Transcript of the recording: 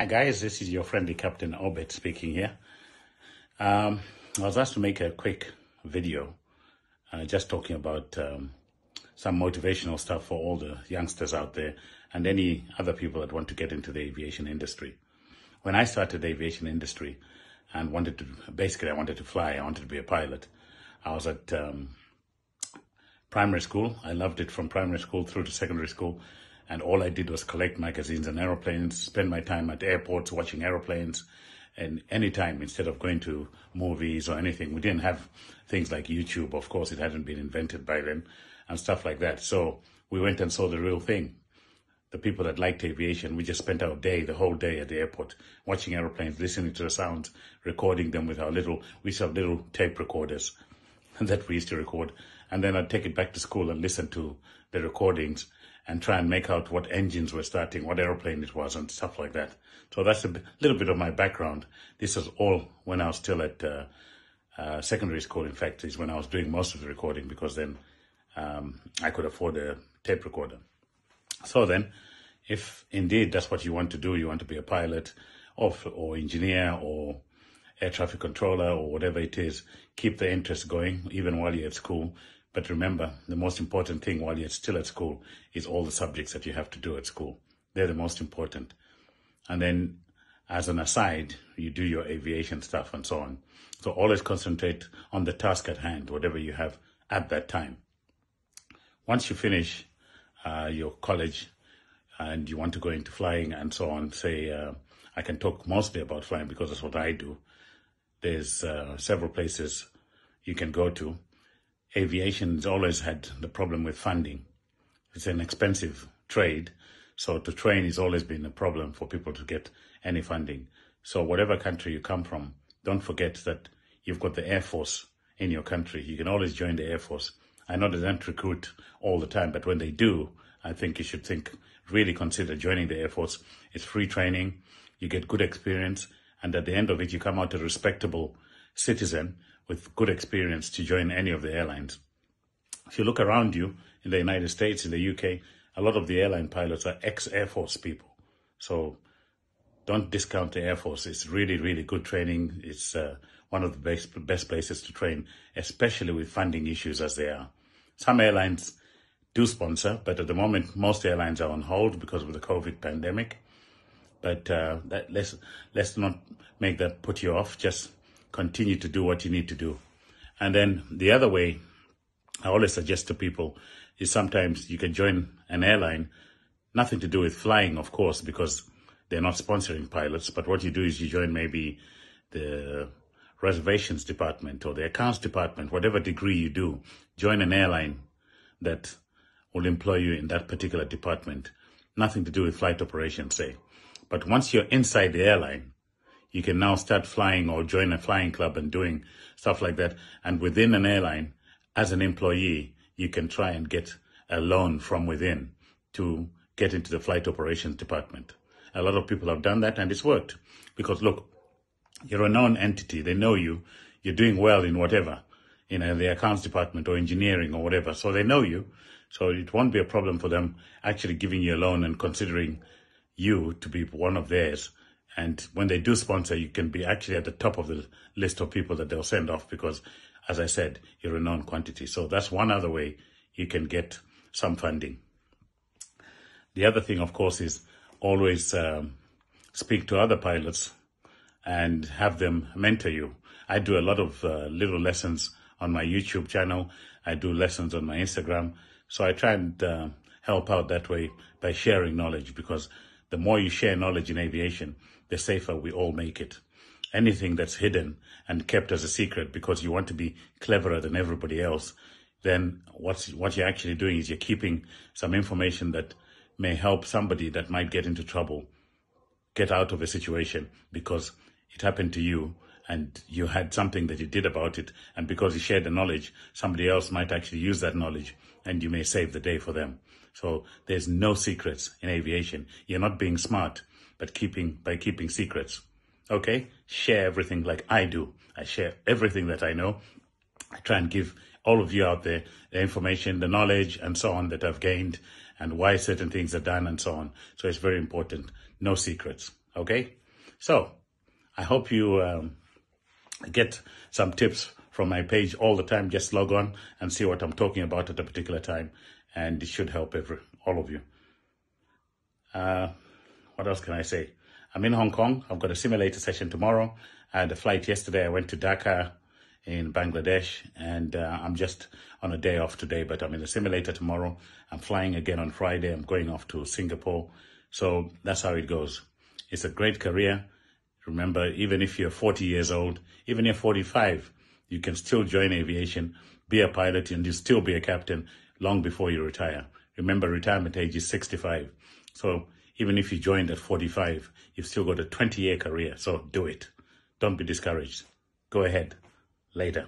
guys, this is your friendly Captain Obet speaking here. I was asked to make a quick video just talking about some motivational stuff for all the youngsters out there and any other people that want to get into the aviation industry. When I started the aviation industry and I wanted to fly, I wanted to be a pilot. I was at primary school. I loved it from primary school through to secondary school. And all I did was collect magazines and aeroplanes, spend my time at airports watching aeroplanes, and any time instead of going to movies or anything. We didn't have things like YouTube, of course, it hadn't been invented by then, and stuff like that. So we went and saw the real thing. The people that liked aviation, we just spent our day, the whole day at the airport, watching aeroplanes, listening to the sounds, recording them with we used to have little tape recorders that we used to record. And then I'd take it back to school and listen to the recordings and try and make out what engines were starting, what aeroplane it was, and stuff like that. So that's a little bit of my background. This was all when I was still at secondary school. In fact, is when I was doing most of the recording, because then I could afford a tape recorder. So then, if indeed that's what you want to do, you want to be a pilot or engineer or air traffic controller or whatever it is, keep the interest going even while you're at school. But remember, the most important thing while you're still at school is all the subjects that you have to do at school. They're the most important. And then, as an aside, you do your aviation stuff and so on. So always concentrate on the task at hand, whatever you have at that time. Once you finish your college and you want to go into flying and so on, say, I can talk mostly about flying because that's what I do. There's several places you can go to. Aviation's always had the problem with funding. It's an expensive trade, so to train has always been a problem for people to get any funding. So whatever country you come from, don't forget that you've got the Air Force in your country. You can always join the Air Force. I know they don't recruit all the time, but when they do, I think you should really consider joining the Air Force. It's free training, you get good experience, and at the end of it, you come out a respectable citizen with good experience to join any of the airlines. If you look around you in the United States, in the UK, a lot of the airline pilots are ex-Air Force people. So don't discount the Air Force. It's really, really good training. It's one of the best places to train, especially with funding issues as they are. Some airlines do sponsor, but at the moment, most airlines are on hold because of the COVID pandemic. But let's not make that put you off. Just continue to do what you need to do. And then the other way I always suggest to people is sometimes you can join an airline, nothing to do with flying, of course, because they're not sponsoring pilots. But what you do is you join maybe the reservations department or the accounts department, whatever degree you do, join an airline that will employ you in that particular department. Nothing to do with flight operations, say. But once you're inside the airline, you can now start flying or join a flying club and doing stuff like that. And within an airline, as an employee, you can try and get a loan from within to get into the flight operations department. A lot of people have done that and it's worked. Because look, you're a known entity. They know you. You're doing well in whatever, the accounts department or engineering or whatever. So they know you. So it won't be a problem for them actually giving you a loan and considering you to be one of theirs. And when they do sponsor, you can be actually at the top of the list of people that they'll send off because, as I said, you're a known quantity. So that's one other way you can get some funding. The other thing, of course, is always speak to other pilots and have them mentor you. I do a lot of little lessons on my YouTube channel. I do lessons on my Instagram. So I try and help out that way by sharing knowledge, because the more you share knowledge in aviation, the safer we all make it. Anything that's hidden and kept as a secret because you want to be cleverer than everybody else, then what you're actually doing is you're keeping some information that may help somebody that might get into trouble get out of a situation because it happened to you and you had something that you did about it, and because you shared the knowledge, somebody else might actually use that knowledge and you may save the day for them. So there's no secrets in aviation. You're not being smart, but by keeping secrets. Okay? Share everything like I do. I share everything that I know. I try and give all of you out there the information, the knowledge, and so on that I've gained, and why certain things are done and so on. So it's very important. No secrets. Okay? So, I hope you get some tips from my page all the time. Just log on and see what I'm talking about at a particular time, and it should help all of you. What else can I say? I'm in Hong Kong. I've got a simulator session tomorrow. I had a flight yesterday. I went to Dhaka in Bangladesh, and I'm just on a day off today, but I'm in the simulator tomorrow. I'm flying again on Friday. I'm going off to Singapore. So that's how it goes. It's a great career. Remember, even if you're 40 years old, even if you're 45, you can still join aviation, be a pilot, and you still be a captain long before you retire. Remember, retirement age is 65. So even if you joined at 45, you've still got a 20-year career. So do it. Don't be discouraged. Go ahead. Later.